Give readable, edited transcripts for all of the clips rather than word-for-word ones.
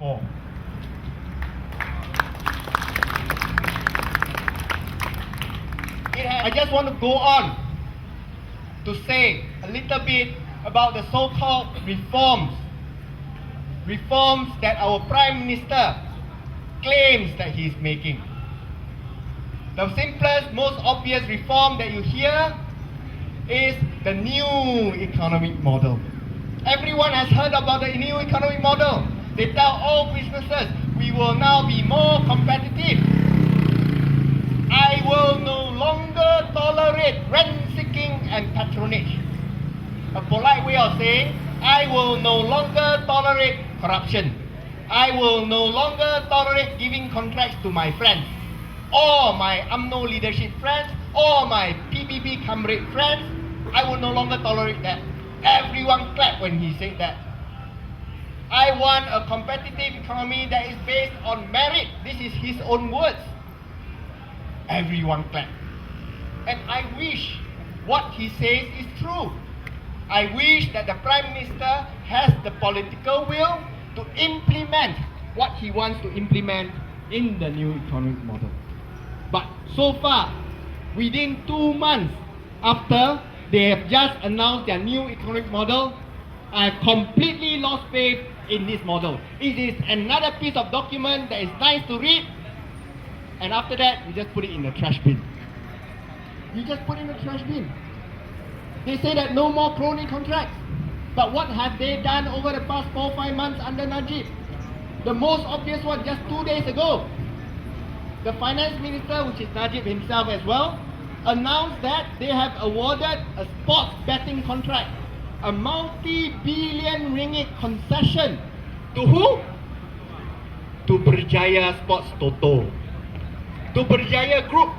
4. I just want to go on to say a little bit about the so-called reforms that our Prime Minister claims that he is making. The simplest, most obvious reform that you hear is the new economic model. Everyone has heard about the new economic model. They tell all businesses, we will now be more competitive. I will no longer tolerate rent-seeking and patronage. A polite way of saying, I will no longer tolerate corruption. I will no longer tolerate giving contracts to my friends, or my UMNO leadership friends, or my PBB comrade friends. I will no longer tolerate that. Everyone clapped when he said that. I want a competitive economy that is based on merit. This is his own words. Everyone clapped. And I wish what he says is true. I wish that the Prime Minister has the political will to implement what he wants to implement in the new economic model. But so far, within 2 months after they have just announced their new economic model, I have completely lost faith in this model. It is another piece of document that is nice to read, and after that, you just put it in the trash bin. You just put it in the trash bin. They say that no more crony contracts. But what have they done over the past 4-5 months under Najib? The most obvious one, just 2 days ago, the finance minister, which is Najib himself as well, announced that they have awarded a sports betting contract, a multi-billion ringgit concession. To who? To Berjaya Sports Toto. To Berjaya Group.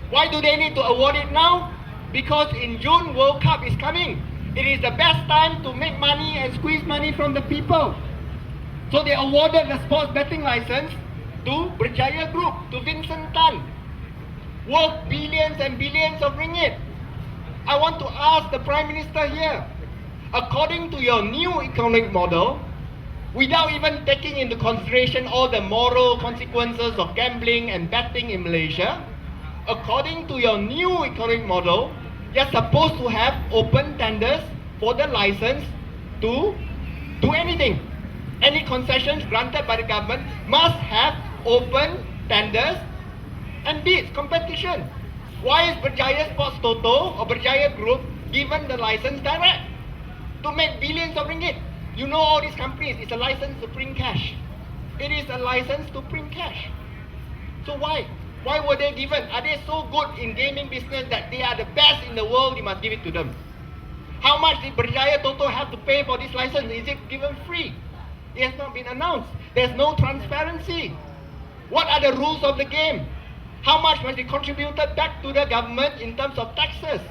Why do they need to award it now? Because in June, World Cup is coming. It is the best time to make money and squeeze money from the people. So they awarded the sports betting license to Berjaya Group, to Vincent Tan, worth billions and billions of ringgit. I want to ask the Prime Minister here, according to your new economic model, without even taking into consideration all the moral consequences of gambling and betting in Malaysia, according to your new economic model, you're supposed to have open tenders for the license to do anything. Any concessions granted by the government must have open tenders and bids, competition. Why is Berjaya Sports Toto or Berjaya Group given the license direct to make billions of ringgit? You know all these companies, it's a license to print cash. It is a license to print cash. So why? Why were they given? Are they so good in gaming business that they are the best in the world? You must give it to them. How much did Berjaya Toto have to pay for this license? Is it given free? It has not been announced. There's no transparency. What are the rules of the game? How much was it contributed back to the government in terms of taxes?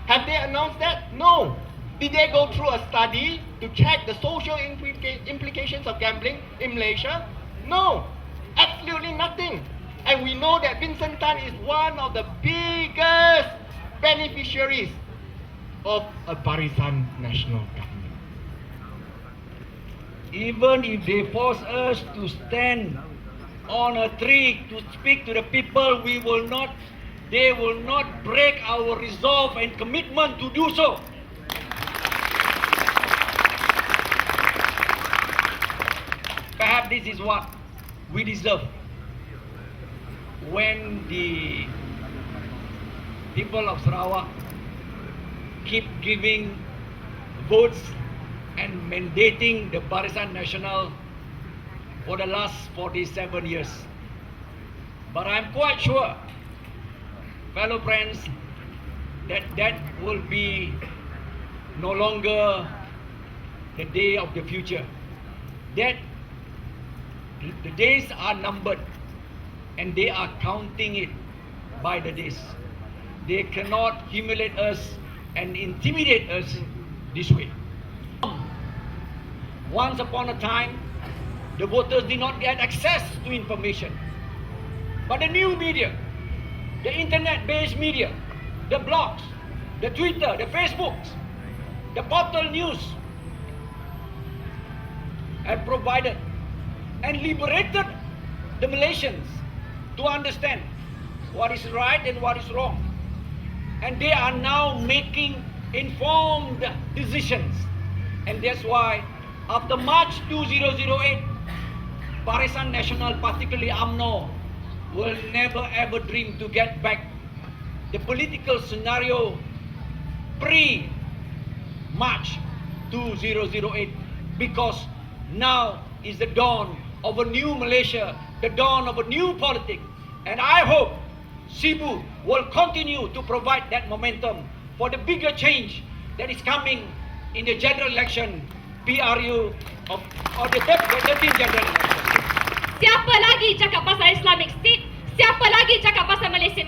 Have they announced that? No. Did they go through a study to check the social implications of gambling in Malaysia? No. Absolutely nothing. And we know that Vincent Tan is one of the biggest beneficiaries of a Barisan Nasional government. Even if they force us to stand on a tree to speak to the people, they will not break our resolve and commitment to do so. Perhaps this is what we deserve. When the people of Sarawak keep giving votes and mandating the Barisan Nasional for the last 47 years. But I'm quite sure, fellow friends, that will be no longer the day of the future. That the days are numbered, and they are counting it by the days. They cannot humiliate us and intimidate us this way. Once upon a time, the voters did not get access to information. But the new media, the internet-based media, the blogs, the Twitter, the Facebooks, the portal news have provided and liberated the Malaysians to understand what is right and what is wrong. And they are now making informed decisions. And that's why after March 2008, Barisan Nasional, particularly UMNO, will never ever dream to get back the political scenario pre-March 2008, because now is the dawn of a new Malaysia, the dawn of a new politics. And I hope Sibu will continue to provide that momentum for the bigger change that is coming in the general election, PRU, of the 13th general election. Siapa lagi cakap pasal Islamic State? Siapa lagi cakap pasal Malaysia?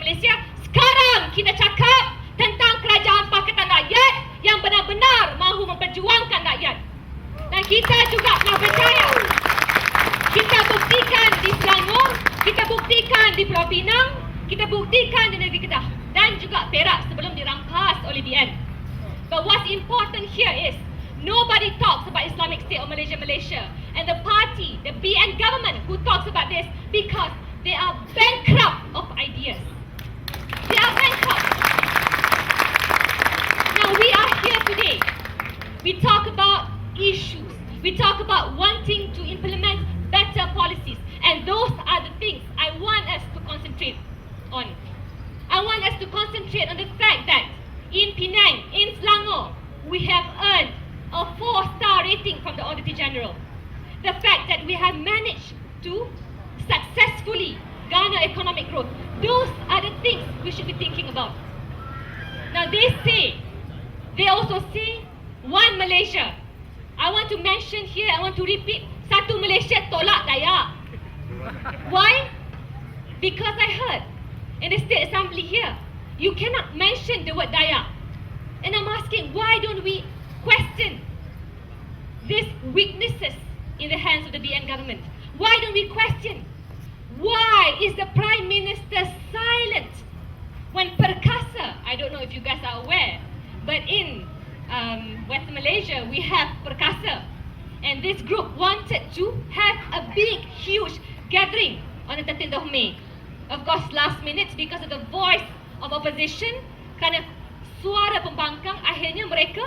Sekarang kita cakap tentang kerajaan Pakatan Rakyat yang benar-benar mahu memperjuangkan rakyat. Dan kita juga telah percaya. Kita buktikan di Selangor, kita buktikan di Pulau Pinang, kita buktikan di negeri Kedah dan juga Perak sebelum dirampas oleh BN. But what's important here is nobody talks about Islamic State or Malaysia. And the party, the BN government who talks about this because they are bankrupt of ideas. They are bankrupt. Now we are here today. We talk about issues. We talk about wanting to implement better policies. And those are the things I want us to concentrate on. I want us to concentrate on the fact that in Penang, in Selangor, we have earned a 4-star rating from the Auditor General. The fact that we have managed to successfully garner economic growth. Those are the things we should be thinking about. Now they also say, one Malaysia. I want to mention here, I want to repeat, satu Malaysia tolak Dayak. Why? Because I heard in the State Assembly here, you cannot mention the word Dayak. And I'm asking, why don't we question these weaknesses in the hands of the BN government? Why don't we question? Why is the Prime Minister silent when Perkasa, I don't know if you guys are aware, but in West Malaysia we have Perkasa, and this group wanted to have a big, huge gathering on the 13th of May. Of course, last minute, because of the voice of opposition, kerana suara pembangkang, akhirnya mereka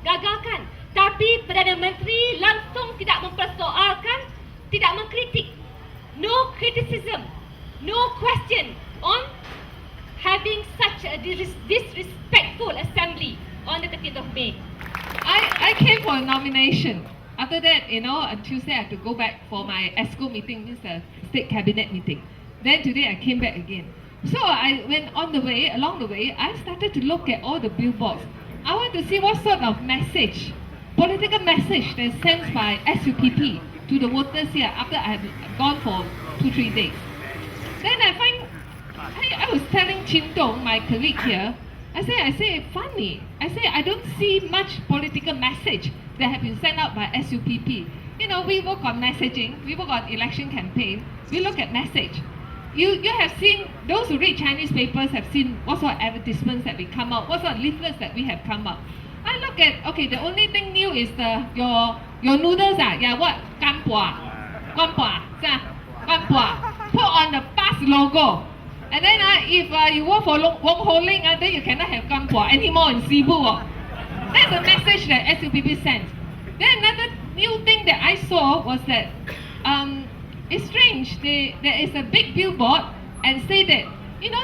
gagalkan. Tapi Perdana Menteri langsung tidak mempersoalkan, tidak mengkritik. No criticism, no question on having such a disrespectful assembly on the 13th of May. I came for a nomination. After that, on Tuesday I had to go back for my ESCO meeting, means the State Cabinet meeting. Then today I came back again. So along the way, I started to look at all the billboards. I want to see what sort of message, political message that's sent by SUPP to the voters here after I have gone for 2-3 days. Then I was telling Chin Dong, my colleague here, I say, funny. I don't see much political message that have been sent out by SUPP. We work on messaging, we work on election campaign, we look at message. You have seen, those who read Chinese papers have seen what sort of advertisements that we come out, what sort of leaflets that we have come out. I look at, okay, the only thing new is your noodles, what? Ganpua. Put on the bus logo. And then if you work for Wong Ho Ling, then you cannot have Ganpua anymore in Sibu. That's the message that SUPP sent. Then another new thing that I saw was that it's strange. There is a big billboard and say that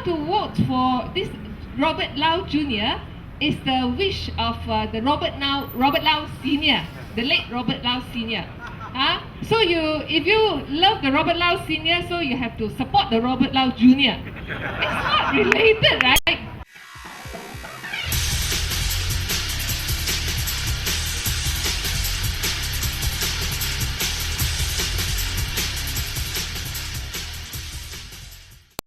to vote for this Robert Lau Jr. is the wish of the Robert Lau Senior, the late Robert Lau Senior. So if you love the Robert Lau Senior, so you have to support the Robert Lau Jr. It's not related, right?